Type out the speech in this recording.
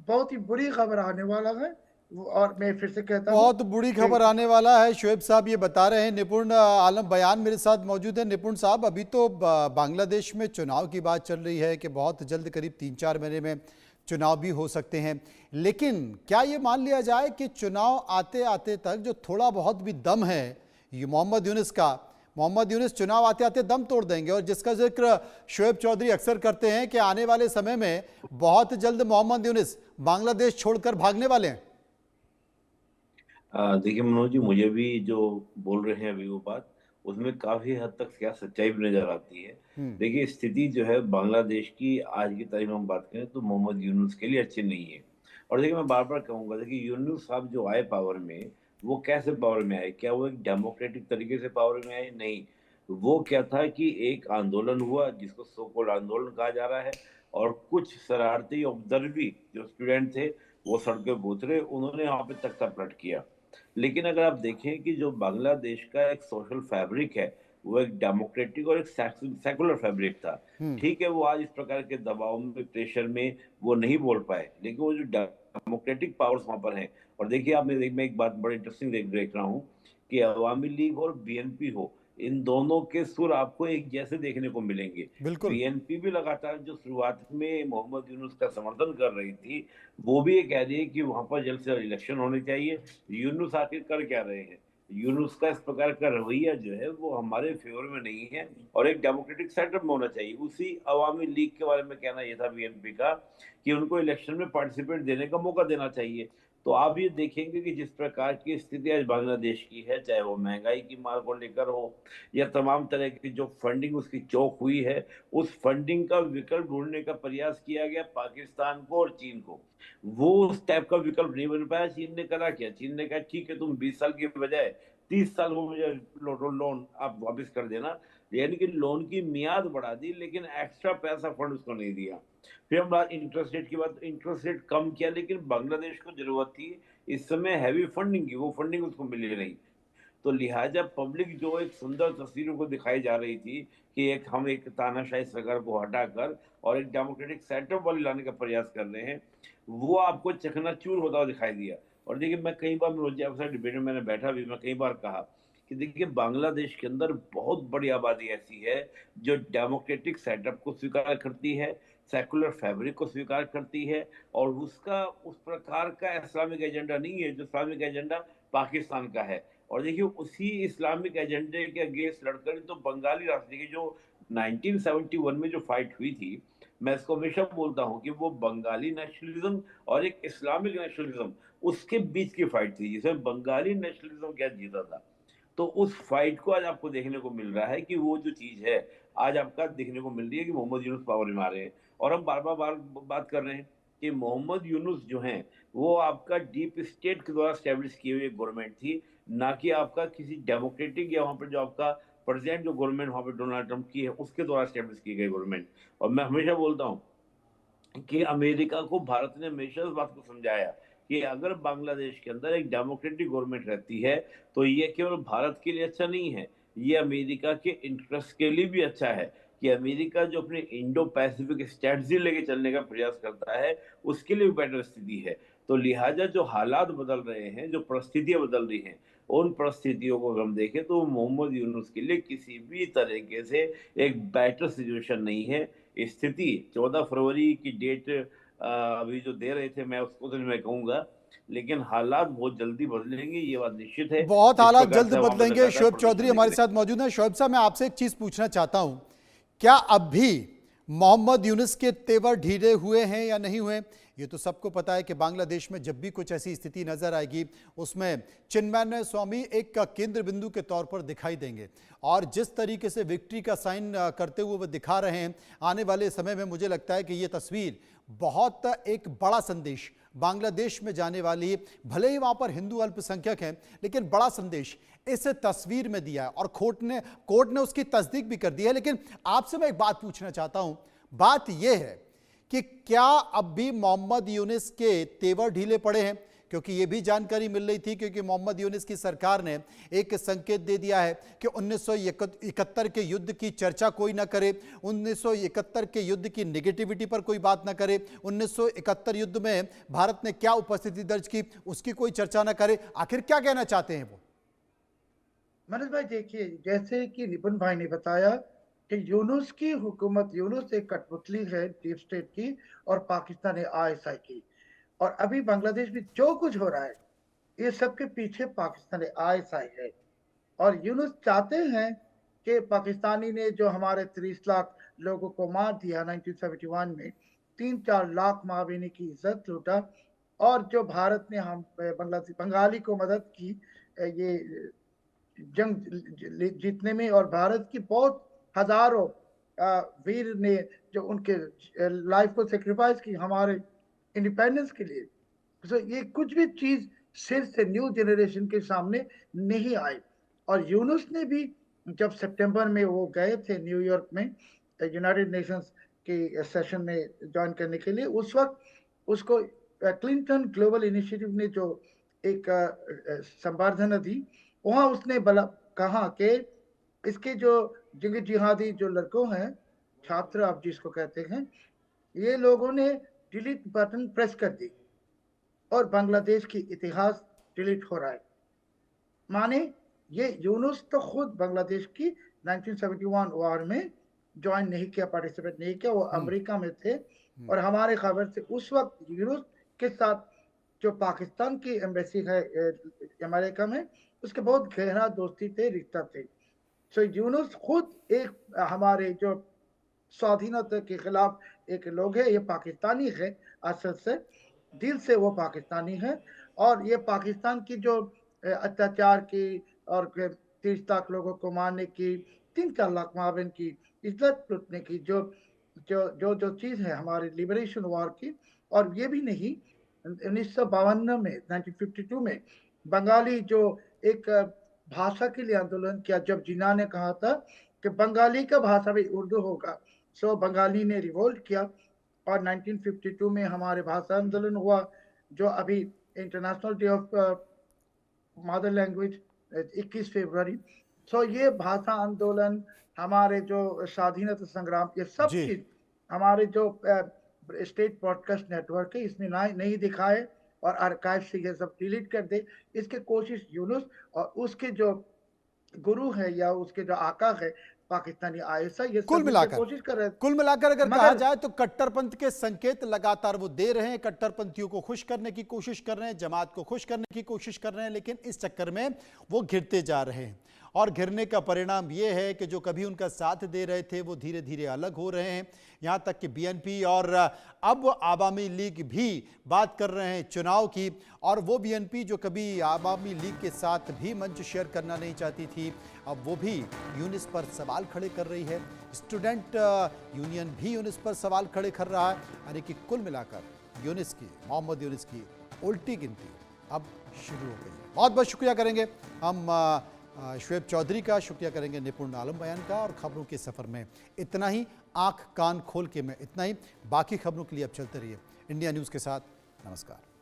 बहुत ही बुरी खबर आने वाला है। और मैं फिर से कहता हूँ बहुत बुरी कि खबर आने वाला है। शोएब साहब ये बता रहे हैं। निपुण आलम बयान मेरे साथ मौजूद है। निपुण साहब, अभी तो बांग्लादेश में चुनाव की बात चल रही है कि बहुत जल्द करीब 3-4 महीने में चुनाव भी हो सकते हैं, लेकिन क्या ये मान लिया जाए कि चुनाव आते आते तक जो थोड़ा बहुत भी दम है ये मोहम्मद यूनुस चुनाव आते आते दम तोड़ देंगे? और जिसका जिक्र शोएब चौधरी अक्सर करते हैं कि आने वाले समय में बहुत जल्द मोहम्मद यूनुस बांग्लादेश छोड़कर भागने वाले हैं। देखिए मनोज जी, मुझे भी जो बोल रहे हैं अभी वो बात, उसमें काफी हद तक क्या सच्चाई भी नजर आती है। हम्म। देखिए, स्थिति जो है बांग्लादेश की आज की तारीख में हम बात करें तो मोहम्मद यूनुस के लिए अच्छी नहीं है। और देखिए, मैं बार बार कहूंगा, देखिए यूनुस साहब जो आए पावर में, वो कैसे पावर में आए? क्या वो एक डेमोक्रेटिक तरीके से पावर में आए? नहीं। वो क्या था कि एक आंदोलन हुआ जिसको सो कॉल्ड आंदोलन कहा जा रहा है, और कुछ शरारती उपद्रवी जो स्टूडेंट थे वो सड़कों पर उतरे, उन्होंने वहां पे तख्ता पलट किया। लेकिन अगर आप देखें कि जो बांग्लादेश का एक सोशल फैब्रिक है, वो एक डेमोक्रेटिक और एक सेकुलर फैब्रिक था। हम्म। ठीक है, वो आज इस प्रकार के दबाव में, प्रेशर में वो नहीं बोल पाए, लेकिन वो जो डेमोक्रेटिक पावर्स वहां पर हैं। और देखिए, मैं एक बात बड़ी इंटरेस्टिंग देख रहा हूँ कि अवामी लीग और बीएनपी हो, इन दोनों के सुर आपको एक जैसे देखने को मिलेंगे। बिल्कुल। बीएनपी भी लगातार जो शुरुआत में मोहम्मद यूनुस का समर्थन कर रही थी, वो भी ये कह रही है कि वहां पर जल्द से जल्द इलेक्शन होने चाहिए। यूनुस आखिर कर क्या रहे हैं? यूनुस का इस प्रकार का रवैया जो है वो हमारे फेवर में नहीं है, और एक डेमोक्रेटिक सेटअप में होना चाहिए। उसी अवामी लीग के बारे में कहना यह था बीएनपी का कि उनको इलेक्शन में पार्टिसिपेट देने का मौका देना चाहिए। तो आप ये देखेंगे कि जिस प्रकार की स्थिति आज बांग्लादेश की है, चाहे वो महंगाई की मार को लेकर हो या तमाम तरह की जो फंडिंग उसकी चौक हुई है, उस फंडिंग का विकल्प ढूंढने का प्रयास किया गया पाकिस्तान को और चीन को। वो उस टाइप का विकल्प नहीं बन पाया। चीन ने करा क्या? चीन ने कहा ठीक है, तुम 20 साल की बजाय 30 साल को मुझे लोन आप वापस कर देना, यानी कि लोन की मियाद बढ़ा दी, लेकिन एक्स्ट्रा पैसा फंड उसको नहीं दिया। फिर हम बात इंटरेस्ट रेट की, बात इंटरेस्ट रेट कम किया, लेकिन बांग्लादेश को जरूरत थी इस समय हैवी फंडिंग की, वो फंडिंग उसको मिली नहीं। तो लिहाजा पब्लिक जो एक सुंदर तस्वीरों को दिखाई जा रही थी कि हम एक तानाशाही सरकार को हटाकर और एक डेमोक्रेटिक सेटअप वाली लाने का प्रयास कर रहे हैं, वो आपको चकनाचूर होता हुआ दिखाई दिया। और देखिए, मैं कई बार मनोज जी आपके साथ डिबेट में मैंने बैठा भी, मैं कई बार कहा कि देखिए, बांग्लादेश के अंदर बहुत बड़ी आबादी ऐसी है जो डेमोक्रेटिक सेटअप को स्वीकार करती है, सेकुलर फैब्रिक को स्वीकार करती है, और उसका उस प्रकार का इस्लामिक एजेंडा नहीं है जो इस्लामिक एजेंडा पाकिस्तान का है। और देखिए, उसी इस्लामिक एजेंडे के अगेंस्ट लड़कर तो बंगाली राष्ट्र की जो 1971 में जो फाइट हुई थी, मैं इसको हमेशा बोलता हूं कि वो बंगाली नेशनलिज्म और एक इस्लामिक नेशनलिज्म, उसके बीच की फाइट थी, जिसमें बंगाली नेशनलिज्म क्या जीता था। तो उस फाइट को आज आपको देखने को मिल रहा है कि वो जो चीज है आज आपका देखने को मिल रही है कि मोहम्मद यूनुस पावर में आ रहे हैं। और हम बार बात कर रहे हैं कि मोहम्मद यूनुस जो हैं वो आपका डीप स्टेट के द्वारा स्टैब्लिश की हुई गवर्नमेंट थी, ना कि आपका किसी डेमोक्रेटिक या वहां पर जो आपका प्रेजेंट जो गवर्नमेंट वहां पर डोनाल्ड ट्रंप की है उसके द्वारा स्टैब्लिश की गई गवर्नमेंट। और मैं हमेशा बोलता हूँ कि अमेरिका को भारत ने हमेशा इस बात को समझाया कि अगर बांग्लादेश के अंदर एक डेमोक्रेटिक गवर्नमेंट रहती है तो ये केवल भारत के लिए अच्छा नहीं है, ये अमेरिका के इंटरेस्ट के लिए भी अच्छा है। कि अमेरिका जो अपने इंडो पैसिफिक स्ट्रेटजी लेके चलने का प्रयास करता है, उसके लिए भी बेटर स्थिति है। तो लिहाजा जो हालात बदल रहे हैं, जो परिस्थितियां बदल रही हैं, उन परिस्थितियों को हम देखें तो मोहम्मद यूनुस के लिए किसी भी तरीके से एक बेटर सिचुएशन नहीं है। स्थिति 14 फरवरी की डेट अभी जो दे रहे थे, मैं उसको तो मैं कहूंगा, लेकिन हालात बहुत जल्दी बदलेंगे, ये बात निश्चित है। बहुत जिस हालात प्रकार जल्द से वहां पे बदलेंगे। लगातार शोएब प्रदर्शन चौधरी दिख हमारे रहे साथ मौजूद हैं। शोएब साहब, मैं आपसे एक चीज पूछना चाहता हूं, क्या अब भी मोहम्मद यूनुस के तेवर ढीले हुए हैं या नहीं हुए? ये तो सबको पता है कि बांग्लादेश में जब भी कुछ ऐसी स्थिति नजर आएगी उसमें चिन्मय स्वामी एक केंद्र बिंदु के तौर पर दिखाई देंगे। और जिस तरीके से विक्ट्री का साइन करते हुए वो दिखा रहे हैं, आने वाले समय में मुझे लगता है कि ये तस्वीर बहुत एक बड़ा संदेश बांग्लादेश में जाने वाली है। भले ही वहां पर हिंदू अल्पसंख्यक हैं, लेकिन बड़ा संदेश इस तस्वीर में दिया है और कोर्ट ने उसकी तस्दीक भी कर दी है। लेकिन आपसे मैं एक बात पूछना चाहता हूं, बात यह है कि क्या अब भी मोहम्मद यूनुस के तेवर ढीले पड़े हैं? क्योंकि ये भी जानकारी मिल रही थी, क्योंकि मोहम्मद यूनुस की सरकार ने एक संकेत दे दिया है कि 1971 के युद्ध की चर्चा कोई ना करे, 1971 के युद्ध की नेगेटिविटी पर कोई बात ना करे, 1971 युद्ध में भारत ने क्या उपस्थिति दर्ज की उसकी कोई चर्चा ना करे। आखिर क्या कहना चाहते हैं वो? मनोज भाई देखिए, जैसे कि निपुण भाई ने बताया कि यूनुस की हुकूमत, यूनुस एक कठपुतली है डीप स्टेट की और पाकिस्तान है आईएसआई की। और अभी बांग्लादेश में जो कुछ हो रहा है ये सब के पीछे पाकिस्तान है आईएसआई है। और यूनुस चाहते हैं कि पाकिस्तानी ने जो हमारे 30 लाख लोगों को मार दिया 1971 में, 3-4 लाख माँ बहनी की इज्जत लूटा, और जो भारत ने हम बांग्लादेश बंगाली को मदद की ये जंग जीतने में, और भारत की बहुत हजारों वीर ने जो उनके लाइफ को सेक्रीफाइस की हमारे इंडिपेंडेंस के लिए। तो ये कुछ भी चीज सिर से न्यू जनरेशन के सामने नहीं आई। और यूनुस ने भी जब सितंबर में वो गए थे न्यूयॉर्क में यूनाइटेड नेशंस के सेशन में ज्वाइन करने के लिए, उस वक्त उसको क्लिंटन ग्लोबल इनिशिएटिव ने जो एक संबर्धना दी, वहां उसने कहा कि इसके जो जंग जिहादी जो लड़कों हैं, छात्र आप जिसको कहते हैं, ये लोगों ने डिलीट बटन प्रेस कर दी और बांग्लादेश की इतिहास डिलीट हो रहा है। माने ये यूनुस तो खुद बांग्लादेश की 1971 वॉर में ज्वाइन नहीं किया, पार्टिसिपेट नहीं किया, वो अमेरिका में थे। और हमारे खबर से उस वक्त यूनुस के साथ जो पाकिस्तान की एम्बेसी है अमेरिका में, उसके बहुत गहरा दोस्ती थे, रिश्ता थे। सो यूनुस खुद एक हमारे जो स्वाधीनता के खिलाफ एक लोग है, ये पाकिस्तानी है असल से, दिल से वो पाकिस्तानी है। और ये पाकिस्तान की जो अत्याचार की और 30 लाख लोगों को मारने की, 3-4 लाख माँ बहन की इज्जत लूटने की जो जो जो जो चीज है हमारे लिबरेशन वॉर की। और ये भी नहीं, 1952 में 1952 में बंगाली जो एक भाषा के लिए आंदोलन किया, जब जिन्ना ने कहा था कि बंगाली का भाषा भी उर्दू होगा, सो बंगाली ने रिवोल्ट किया और 1952 में हमारे भाषा आंदोलन हुआ, जो अभी international day of mother language 21 फरवरी। सो ये भाषा आंदोलन, हमारे जो स्वाधीनता संग्राम, ये सब जी। चीज हमारे जो स्टेट ब्रॉडकास्ट नेटवर्क है इसमें नहीं दिखाए और आर्काइव से ये सब डिलीट कर दे। इसके कोशिश यूनुस और उसके जो गुरु है या उसके जो आका है पाकिस्तानी आईएसआई, ये कुल सब मिलाकर कोशिश कर रहे हैं। अगर कहा मगर जाए तो कट्टरपंथ के संकेत लगातार वो दे रहे हैं, कट्टरपंथियों को खुश करने की कोशिश कर रहे हैं, जमात को खुश करने की कोशिश कर रहे हैं, लेकिन इस चक्कर में वो घिरते जा रहे हैं। और घिरने का परिणाम ये है कि जो कभी उनका साथ दे रहे थे वो धीरे धीरे अलग हो रहे हैं। यहाँ तक कि बीएनपी और अब आवामी लीग भी बात कर रहे हैं चुनाव की, और वो बीएनपी जो कभी आवामी लीग के साथ भी मंच शेयर करना नहीं चाहती थी, अब वो भी यूनुस पर सवाल खड़े कर रही है। स्टूडेंट यूनियन भी यूनुस पर सवाल खड़े कर रहा है। यानी कि कुल मिलाकर यूनुस की, मोहम्मद यूनुस की उल्टी गिनती अब शुरू हो गई। बहुत बहुत शुक्रिया करेंगे हम शुएब चौधरी का, शुक्रिया करेंगे निपुण आलम बयान का। और खबरों के सफ़र में इतना ही, आंख कान खोल के मैं इतना ही। बाकी खबरों के लिए अब चलते रहिए इंडिया न्यूज़ के साथ। नमस्कार।